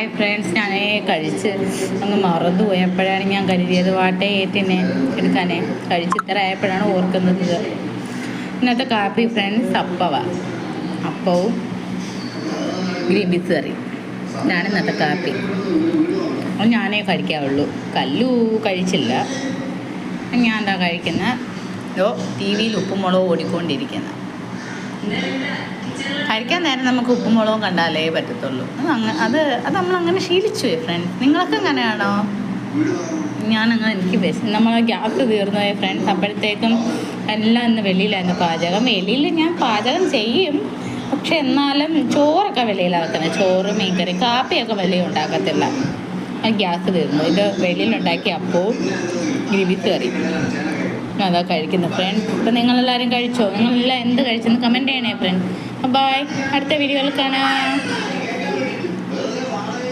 Hi friends, ഞാൻ കഴിച്ച് അങ്ങ് മറന്നുപോയി. എപ്പോഴാണ് ഞാൻ കരുതിയത് വാട്ടയേറ്റിനെ എടുക്കാനേ കഴിച്ച് ഇത്ര ആയപ്പോഴാണ് ഓർക്കുന്നത്. ഇന്നത്തെ കാപ്പി ഫ്രണ്ട്സ് അപ്പവും ഗ്രീൻ പീസ് കറി. ഇതാണ് ഇന്നത്തെ കാപ്പി. അത് ഞാനേ കഴിക്കാവുള്ളൂ. കല്ലു കഴിച്ചില്ല. ഞാൻ എന്താ കഴിക്കുന്നത്? ടി വിയിൽ ഉപ്പും മുളകും ഓടിക്കൊണ്ടിരിക്കുന്നത്. കഴിക്കാൻ നേരം നമുക്ക് ഉപ്പും മുളകും കണ്ടാലേ പറ്റത്തുള്ളൂ. അത് നമ്മളങ്ങനെ ശീലിച്ചു ഫ്രണ്ട്സ്. നിങ്ങളൊക്കെ അങ്ങനെയാണോ? ഞാനങ്ങനെ എനിക്ക് നമ്മളെ ഗ്യാസ് തീർന്നു പോയി ഫ്രണ്ട്സ്. അപ്പോഴത്തേക്കും എല്ലാം ഇന്ന് വെളിയിലായിരുന്നു പാചകം. വെളിയിൽ ഞാൻ പാചകം ചെയ്യും, പക്ഷെ എന്നാലും ചോറൊക്കെ വെളിയിലാക്കുന്നത്. ചോറ്, മീൻകറി, കാപ്പിയൊക്കെ വെളിയിൽ ഉണ്ടാക്കത്തില്ല. ഗ്യാസ് തീർന്നു. ഇത് വെളിയിലുണ്ടാക്കിയ അപ്പവും ഗ്രീൻ പീസ് കറി അതാ കഴിക്കുന്നു ഫ്രണ്ട്സ്. ഇപ്പം നിങ്ങളെല്ലാവരും കഴിച്ചോ? നിങ്ങളെല്ലാം എന്ത് കഴിച്ചെന്ന് കമൻറ്റ് ചെയ്യണേ ഫ്രണ്ട്സ്. ബൈ, അടുത്ത വീഡിയോയിൽ കാണാം.